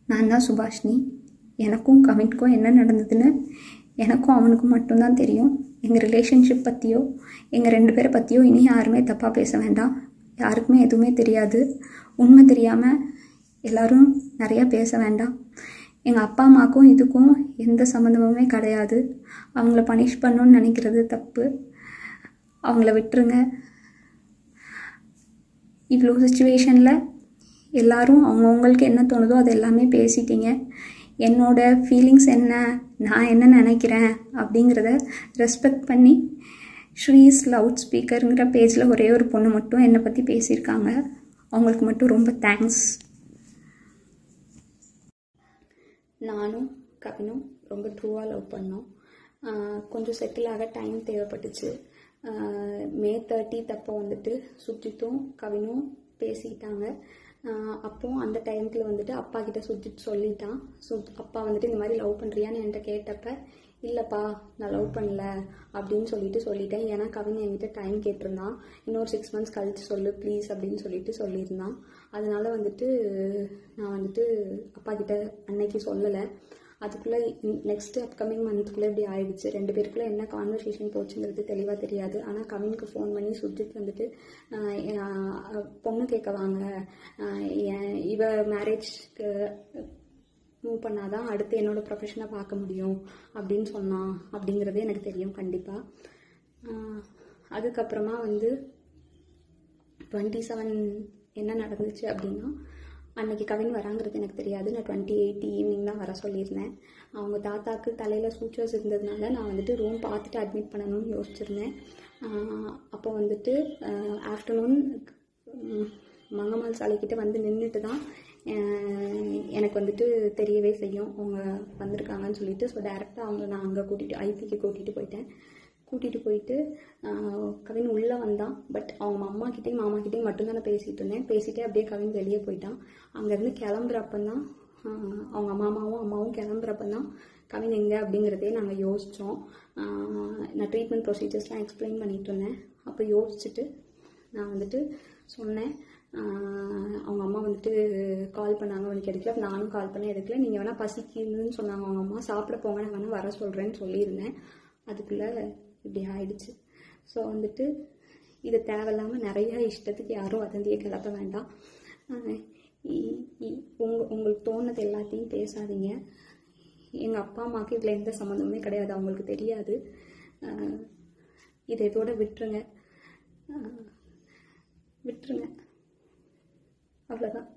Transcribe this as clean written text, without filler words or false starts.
நான் தான் சுபாஷினி. எனக்கும் கவினுக்கும் என்ன நடந்ததுன்னு எனக்கும் அவனுக்கும் மட்டும்தான் தெரியும். எங்கள் ரிலேஷன்ஷிப் பற்றியோ எங்கள் 2 பேரை பற்றியோ இனி யாருமே தப்பாக பேச வேண்டாம். யாருக்குமே எதுவுமே தெரியாது. உண்மை தெரியாமல் எல்லோரும் நிறையா பேச வேண்டாம். எங்கள் அப்பா அம்மாவுக்கும் இதுக்கும் எந்த சம்மந்தமுமே கிடையாது. அவங்கள பனிஷ் பண்ணணுன்னு நினைக்கிறது தப்பு. அவங்கள விட்டுருங்க. இவ்வளோ சுச்சுவேஷனில் எல்லோரும் அவங்கவுங்களுக்கு என்ன தோணுதோ அது எல்லாமே பேசிட்டீங்க. என்னோடய ஃபீலிங்ஸ் என்ன, நான் என்ன நினைக்கிறேன் அப்படிங்கிறத ரெஸ்பெக்ட் பண்ணி ஸ்ரீஸ் லவுட் ஸ்பீக்கருங்கிற பேஜில் ஒரே ஒரு பொண்ணு மட்டும் என்னை பற்றி பேசியிருக்காங்க. அவங்களுக்கு மட்டும் ரொம்ப தேங்க்ஸ். நானும் கவினும் ரொம்ப ட்ரூவாக லவ் பண்ணோம். கொஞ்சம் செட்டில் ஆக டைம் தேவைப்பட்டுச்சு. May 30 அப்போ வந்துட்டு சுஜித்தும் கவினும் பேசிக்கிட்டாங்க. அப்போது அந்த டைமுக்குள்ள வந்துட்டு அப்பா கிட்ட சுஜித் சொல்லிட்டான். அப்பா வந்துட்டு இந்த மாதிரி லவ் பண்ணுறியான்னு என்கிட்ட கேட்டப்ப இல்லைப்பா நான் லவ் பண்ணல அப்படின்னு சொல்லிட்டேன். ஏன்னா கவின் என்கிட்ட டைம் கேட்டிருந்தான். இன்னொரு 6 months கழிச்சு சொல்லு ப்ளீஸ் அப்படின்னு சொல்லியிருந்தான். அதனால வந்துட்டு நான் வந்துட்டு அப்பா கிட்ட அன்னைக்கு சொல்லலை. அதுக்குள்ளே நெக்ஸ்ட்டு அப்கமிங் மந்த்துக்குள்ளே இப்படி ஆயிடுச்சு. 2 பேருக்குள்ளே என்ன கான்வர்சேஷன் போச்சுங்கிறது தெளிவாக தெரியாது. ஆனால் கவினுக்கு ஃபோன் பண்ணி சுஜித் வந்துட்டு பொண்ணு கேட்க வாங்க, இவ மேரேஜ்க்கு மூவ் பண்ணாதான் அடுத்து என்னோட ப்ரொஃபஷனை பார்க்க முடியும் அப்படின்னு சொன்னான். அப்படிங்கிறது எனக்கு தெரியும் கண்டிப்பாக. அதுக்கப்புறமா வந்து 27 என்ன நடந்துச்சு அப்படின்னா, அன்றைக்கி கவின் வராங்கிறது எனக்கு தெரியாது. நான் 28 ஈவினிங் தான் வர சொல்லியிருந்தேன். அவங்க தாத்தாவுக்கு தலையில் சூச்சர்ஸ் இருந்ததுனால நான் வந்துட்டு ரூம் பார்த்துட்டு அட்மிட் பண்ணணும்னு யோசிச்சிருந்தேன். அப்போ வந்துட்டு ஆஃப்டர்நூன் மங்கம்மாள் சாலைக்கிட்ட வந்து நின்றுட்டு தான் எனக்கு வந்துட்டு தெரியவே செய்யும் அவங்க வந்திருக்காங்கன்னு சொல்லிட்டு. ஸோ டேரெக்டாக நான் அங்கே ஐபிக்கு கூட்டிகிட்டு போயிட்டு கவின் உள்ளே வந்தான். பட் அவங்க அம்மாக்கிட்டையும் மாமாக்கிட்டையும் மட்டும்தான் நான் பேசிகிட்டு இருந்தேன். பேசிகிட்டே அப்படியே கவின் வெளியே போயிட்டான். அங்கேருந்து கிளம்புறப்பந்தான் அவங்க அம்மாவும் கிளம்புறப்பந்தான் கவின் எங்கே அப்படிங்கிறதே நாங்கள் யோசித்தோம். நான் ட்ரீட்மெண்ட் ப்ரொசீஜர்ஸ்லாம் எக்ஸ்பிளைன் பண்ணிகிட்டு இருந்தேன். அப்போ யோசிச்சுட்டு நான் வந்துட்டு சொன்னேன். அவங்க அம்மா வந்துட்டு கால் பண்ணாங்க, அவனுக்கு எடுக்கல. நானும் கால் பண்ண எடுக்கல. நீங்கள் வேணால் பசிக்குதுன்னு சொன்னாங்க அவங்க அம்மா, சாப்பிட போங்க, நான் வேணால் வர சொல்கிறேன்னு சொல்லியிருந்தேன். அதுக்குள்ளே இப்படி ஆயிடுச்சு. ஸோ வந்துட்டு இது தேவையில்லாமல் நிறையா இஷ்டத்துக்கு யாரும் வதந்தியை கிளப்ப வேண்டாம். உங்களுக்கு தோணுது எல்லாத்தையும் பேசாதீங்க. எங்கள் அப்பா அம்மாவுக்கு இதில் எந்த சம்மந்தமுமே கிடையாது, அவங்களுக்கு தெரியாது. இதை இதோட விட்டுருங்க. அவ்வளோதான்.